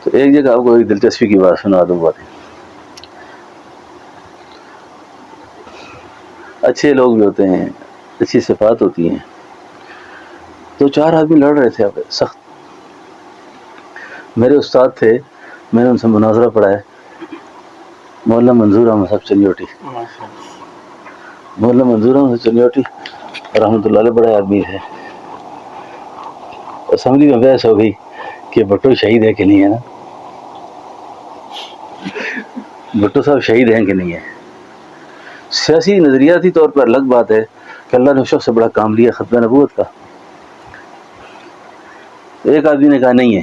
تو ایک جگہ آپ کو ایک دلچسپی کی بات سنا دوں. باتیں اچھے لوگ بھی ہوتے ہیں، اچھی صفات ہوتی ہیں. تو 4 آدمی لڑ رہے تھے اب سخت. میرے استاد تھے، میں نے ان سے مناظرہ پڑھا ہے، مولانا منظور احمد صاحب چنیوٹی. مولانا منظور احمد چنیوٹی رحمۃ اللہ علیہ بڑے آدمی ہے. اسمبلی میں بحث ہو گئی کہ بھٹو شہید ہے کہ نہیں ہے نا. بھٹو صاحب شہید ہیں کہ نہیں ہے. سیاسی نظریاتی طور پر الگ بات ہے کہ اللہ نے اس شخص سے بڑا کام لیا ختم نبوت کا. ایک آدمی نے کہا نہیں ہے،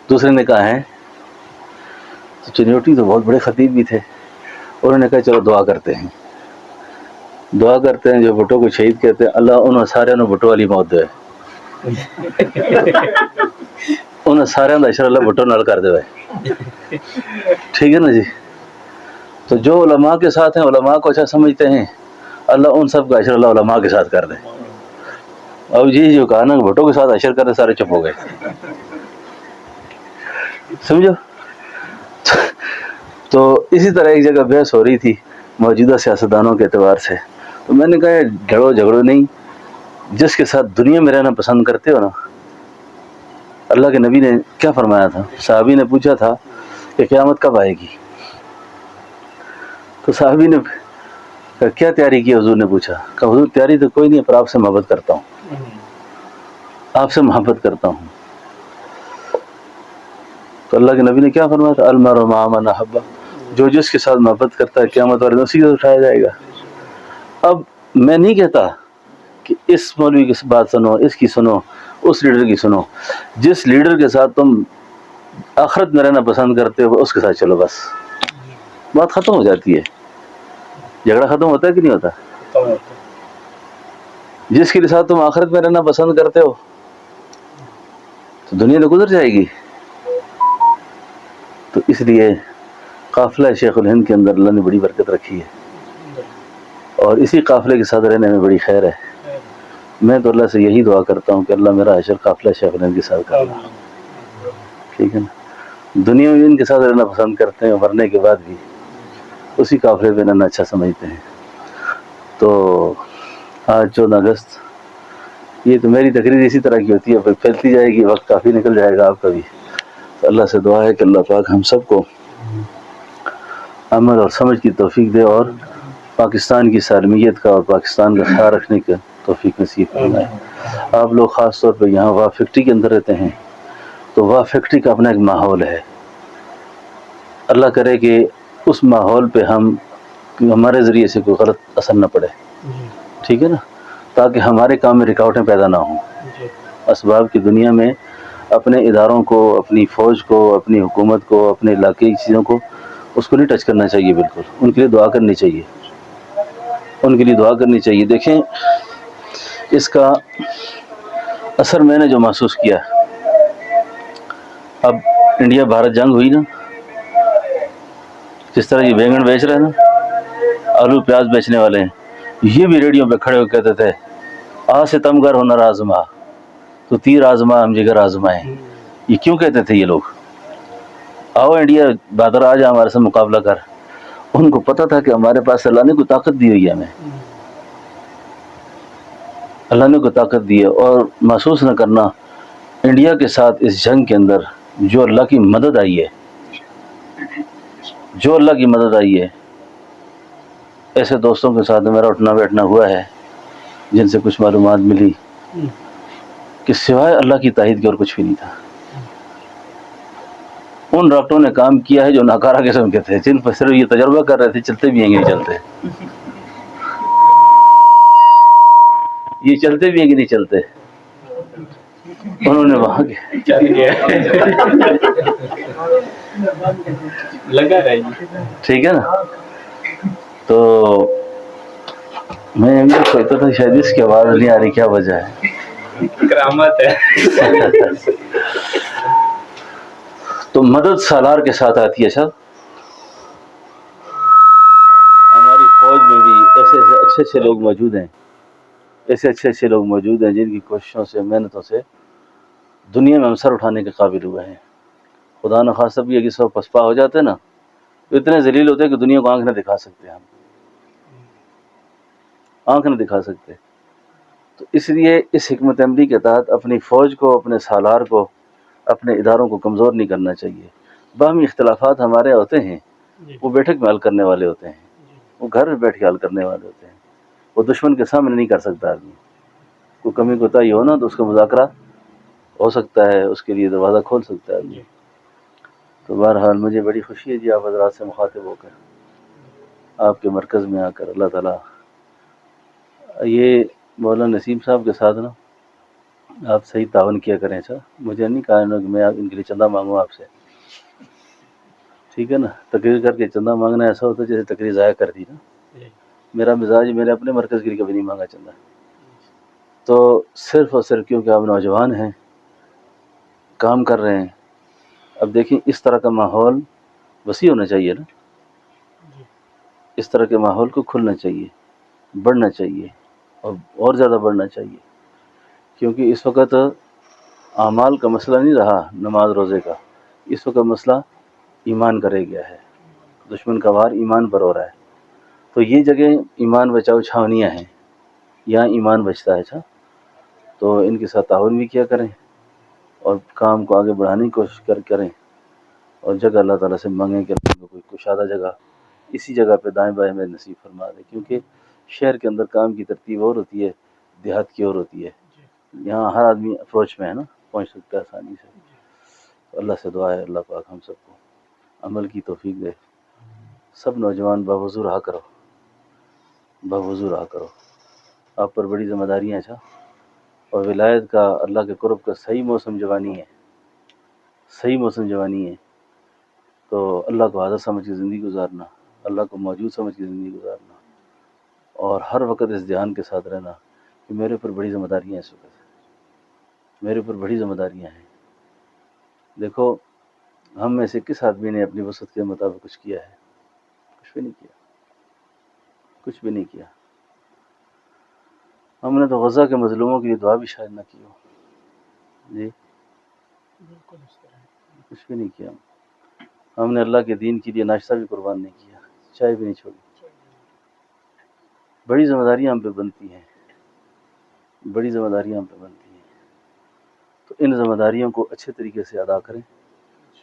دوسرے نے کہا ہے. تو چنیوٹی تو بہت بڑے خطیب بھی تھے، انہوں نے کہا چلو دعا کرتے ہیں. دعا کرتے ہیں جو بھٹو کو شہید کہتے ہیں، اللہ انہوں سارے بھٹو والی موت دے. انہیں سارے اشر اللہ بھٹو نال کر دے. ٹھیک ہے نا جی. تو جو علماء کے ساتھ ہیں، علماء کو اچھا سمجھتے ہیں، اللہ ان سب کا اشر اللہ علماء کے ساتھ کر دے. اب جی جو کہا نا بھٹو کے ساتھ اشر کرنے، سارے چپ ہو گئے. سمجھو. تو اسی طرح ایک جگہ بحث ہو رہی تھی موجودہ سیاستدانوں کے اعتبار سے. تو میں نے کہا جھگڑو جھگڑو نہیں، جس کے ساتھ دنیا میں رہنا پسند کرتے ہو نا. اللہ کے نبی نے کیا فرمایا تھا؟ صحابی نے پوچھا تھا کہ قیامت کب آئے گی. تو صحابی نے کیا تیاری کی؟ حضور نے پوچھا. کہ حضور تیاری تو کوئی نہیں ہے، پر آپ سے محبت کرتا ہوں، آپ سے محبت کرتا ہوں. تو اللہ کے نبی نے کیا فرمایا تھا؟ المرء مع من احب. جو جس کے ساتھ محبت کرتا ہے قیامت والے دن اسی کو اٹھایا جائے گا. اب میں نہیں کہتا کہ اس مولوی کی بات سنو، اس کی سنو، اس لیڈر کی سنو. جس لیڈر کے ساتھ تم آخرت میں رہنا پسند کرتے ہو اس کے ساتھ چلو، بس بات ختم ہو جاتی ہے. جھگڑا ختم ہوتا ہے کہ نہیں ہوتا؟ جس کے ساتھ تم آخرت میں رہنا پسند کرتے ہو تو دنیا تو گزر جائے گی. تو اس لیے قافلہ شیخ الہند کے اندر اللہ نے بڑی برکت رکھی ہے، اور اسی قافلے کے ساتھ رہنے میں بڑی خیر ہے. میں تو اللہ سے یہی دعا کرتا ہوں کہ اللہ میرا حشر قافلہ شیخ الہند کے ساتھ کرنا. ٹھیک ہے نا. دنیا میں ان کے ساتھ رہنا پسند کرتے ہیں، مرنے کے بعد بھی اسی قافلے پہ رہنا اچھا سمجھتے ہیں. تو آج 14 اگست، یہ تو میری تقریر اسی طرح کی ہوتی ہے، پھر پھیلتی جائے گی، وقت کافی نکل جائے گا آپ کا بھی. تو اللہ سے دعا ہے کہ اللہ پاک ہم سب کو عمل اور سمجھ کی توفیق دے، اور پاکستان کی سالمیت کا اور پاکستان کا خیال رکھنے کا توفیق نصیب فرمائے. آپ لوگ خاص طور پہ یہاں واہ فیکٹری کے اندر رہتے ہیں، تو واہ فیکٹری کا اپنا ایک ماحول ہے. اللہ کرے کہ اس ماحول پہ ہمارے ذریعے سے کوئی غلط اثر نہ پڑے. ٹھیک ہے نا. تاکہ ہمارے کام میں رکاوٹیں پیدا نہ ہوں. اسباب کی دنیا میں اپنے اداروں کو، اپنی فوج کو، اپنی حکومت کو، اپنے علاقے کی چیزوں کو اس کو نہیں ٹچ کرنا چاہیے. بالکل ان کے لیے دعا کرنی چاہیے، ان کے لیے دعا کرنی چاہیے. دیکھیں اس کا اثر میں نے جو محسوس کیا، اب انڈیا بھارت جنگ ہوئی نا، جس طرح یہ بینگن بیچ رہے ہیں نا، آلو پیاز بیچنے والے ہیں، یہ بھی ریڈیو پہ کھڑے ہو کہتے تھے آ ستم گر ہنر آزما تو تیر آزما ہم جگر آزمائیں. یہ کیوں کہتے تھے یہ لوگ؟ آؤ انڈیا بہادر آ جا ہمارے سے مقابلہ کر. ان کو پتہ تھا کہ ہمارے پاس اللہ نے کوئی طاقت دی ہوئی ہے، ہمیں اللہ نے کوئی طاقت دی ہے. اور محسوس نہ کرنا انڈیا کے ساتھ اس جنگ کے اندر جو اللہ کی مدد آئی ہے، جو اللہ کی مدد آئی ہے، ایسے دوستوں کے ساتھ میرا اٹھنا بیٹھنا ہوا ہے جن سے کچھ معلومات ملی کہ سوائے اللہ کی تائید کے اور کچھ بھی نہیں تھا. ان ڈاکٹروں نے کام کیا ہے جو ناکارہ قسم کے تھے، جن پر صرف یہ تجربہ کر رہے تھے چلتے بھی ہیں کہ نہیں چلتے، یہ چلتے بھی ہیں کہ نہیں چلتے. انہوں نے وہاں لگا رہے. ٹھیک ہے نا. تو میں یہ سوچتا تھا شاید اس کی آواز نہیں آ رہی، کیا وجہ ہے؟ کرامت ہے. تو مدد سالار کے ساتھ آتی ہے. سب ہماری فوج میں بھی ایسے اچھے اچھے لوگ موجود ہیں، ایسے اچھے لوگ موجود ہیں جن کی کوششوں سے، محنتوں سے دنیا میں ہم سر اٹھانے کے قابل ہوئے ہیں. خدا نخواستہ بھی اگر سب پسپا ہو جاتے نا تو اتنے ذلیل ہوتے کہ دنیا کو آنکھ نہ دکھا سکتے، ہم آنکھ نہ دکھا سکتے۔ تو اس لیے اس حکمت عملی کے تحت اپنی فوج کو، اپنے سالار کو، اپنے اداروں کو کمزور نہیں کرنا چاہیے۔ باہمی اختلافات ہمارے ہوتے ہیں، وہ بیٹھک میں حل کرنے والے ہوتے ہیں، وہ گھر میں بیٹھ کے حل کرنے والے ہوتے ہیں، وہ دشمن کے سامنے نہیں کر سکتا آدمی۔ کوئی کمی کوتاہی ہو نا تو اس کا مذاکرہ ہو سکتا ہے، اس کے لیے دروازہ کھول سکتا ہے آدمی۔ تو بہرحال مجھے بڑی خوشی ہے جی آپ حضرات سے مخاطب ہو کر، آپ کے مرکز میں آ کر۔ اللہ تعالیٰ یہ مولانا نسیم صاحب کے ساتھ نا آپ صحیح تعاون کیا کریں۔ اچھا مجھے نہیں کہا انہوں نے کہ میں ان کے لیے چندہ مانگوں آپ سے، ٹھیک ہے نا؟ تقریر کر کے چندہ مانگنا ایسا ہوتا ہے جیسے تقریر ضائع کر دی نا۔ میرا مزاج، میں نے اپنے مرکز کے لیے کبھی نہیں مانگا چندہ۔ تو صرف اور صرف کیونکہ آپ نوجوان ہیں، کام کر رہے ہیں۔ اب دیکھیں اس طرح کا ماحول وسیع ہونا چاہیے نا، اس طرح کے ماحول کو کھلنا چاہیے، بڑھنا چاہیے، اور زیادہ بڑھنا چاہیے، کیونکہ اس وقت اعمال کا مسئلہ نہیں رہا نماز روزے کا، اس وقت مسئلہ ایمان کا رہ گیا ہے۔ دشمن کا وار ایمان پر ہو رہا ہے، تو یہ جگہ ایمان بچاؤ چھاونیاں ہیں، یہاں ایمان بچتا ہے۔ اچھا تو ان کے ساتھ تعاون بھی کیا کریں اور کام کو آگے بڑھانے کی کوشش کریں، اور جگہ اللہ تعالیٰ سے مانگیں کہ اللہ کو کوئی کشادہ جگہ اسی جگہ پہ دائیں بائیں میں نصیب فرما دے، کیونکہ شہر کے اندر کام کی ترتیب اور ہوتی ہے، دیہات کی اور ہوتی ہے۔ یہاں ہر آدمی اپروچ میں ہے نا، پہنچ سکتا ہے آسانی سے۔ تو اللہ سے دعا ہے اللہ پاک ہم سب کو عمل کی توفیق دے۔ سب نوجوان باوضو رہا کرو، باوضو رہا کرو، آپ پر بڑی ذمہ داریاں ہیں۔ اچھا اور ولایت کا، اللہ کے قرب کا صحیح موسم جوانی ہے، صحیح موسم جوانی ہے۔ تو اللہ کو حاضر سمجھ کے زندگی گزارنا، اللہ کو موجود سمجھ کے زندگی گزارنا، اور ہر وقت اس دھیان کے ساتھ رہنا کہ میرے اوپر بڑی ذمہ داریاں ہیں، اس وقت میرے اوپر بڑی ذمہ داریاں ہیں۔ دیکھو ہم میں سے کس آدمی نے اپنی وسعت کے مطابق کچھ کیا ہے؟ کچھ بھی نہیں کیا، کچھ بھی نہیں کیا۔ ہم نے تو غزہ کے مظلوموں کے لیے دعا بھی شاید نہ کی ہو جی، کچھ بھی نہیں کیا۔ ہم نے اللہ کے دین کے لیے ناشتہ بھی قربان نہیں کیا، چائے بھی نہیں چھوڑی۔ بڑی ذمہ داریاں ہم پہ بنتی ہیں، بڑی ذمہ داریاں ہم پہ بنتی ہیں۔ تو ان ذمہ داریوں کو اچھے طریقے سے ادا کریں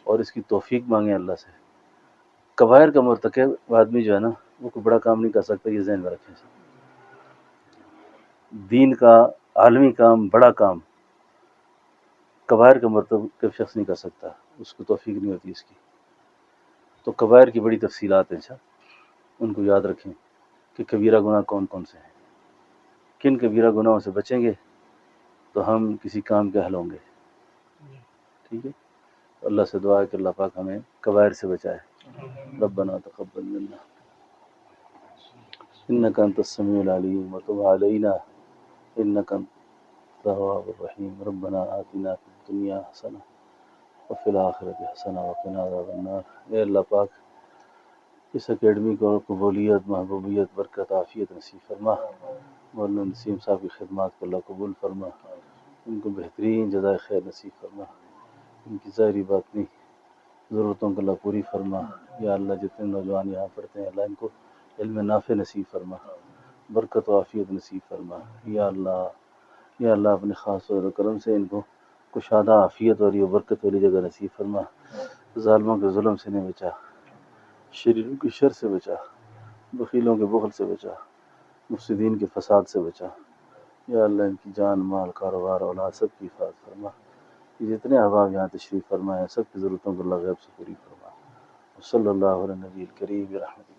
اور اس کی توفیق مانگیں اللہ سے۔ کبائر کا مرتکب آدمی جو ہے نا، وہ کوئی بڑا کام نہیں کر سکتا، یہ ذہن میں رکھیں۔ دین کا عالمی کام، بڑا کام کبائر کا مرتکب شخص نہیں کر سکتا، اس کو توفیق نہیں ہوتی اس کی۔ تو کبائر کی بڑی تفصیلات ہیں، اچھا ان کو یاد رکھیں کہ کبیرہ گناہ کون کون سے ہیں، کن کبیرہ گناہوں سے بچیں گے تو ہم کسی کام کے حل ہوں گے، ٹھیک ہے؟ اللہ سے دعا ہے کہ اللہ پاک ہمیں کبائر سے بچائے۔ ربنا تقبل منا انک انت السمیع العلیم وتب علینا انک انت التواب الرحیم۔ ربنا آتنا فی الدنیا حسنہ وفی الآخرۃ حسنہ وقنا عذاب النار۔ اے اللہ پاک اس اکیڈمی کو قبولیت، محبوبیت، برکت، عافیت نصیب فرما۔ مولانا نسیم صاحب کی خدمات کو اللہ قبول فرما، ان کو بہترین جزائے خیر نصیب فرما، ان کی ظاہری باطنی ضرورتوں کو اللہ پوری فرما۔ یا اللہ جتنے نوجوان یہاں پڑھتے ہیں اللہ ان کو علم نافع نصیب فرما، برکت و عافیت نصیب فرما۔ یا اللہ، یا اللہ اپنے خاص و کرم سے ان کو کشادہ عافیت اور یہ برکت والی جگہ نصیب فرما۔ ظالموں کے ظلم سے نہیں بچا، شریروں کی شر سے بچا، بخیلوں کے بخل سے بچا، مفسدین کے فساد سے بچا۔ یا اللہ ان کی جان، مال، کاروبار، اولاد سب کی حفاظت فرما۔ یہ جتنے احباب یہاں تشریف فرمائے سب کی ضرورتوں کو اللہ غیب سے پوری فرما۔ صلی اللہ علیہ نبی الکریم برحمتہ۔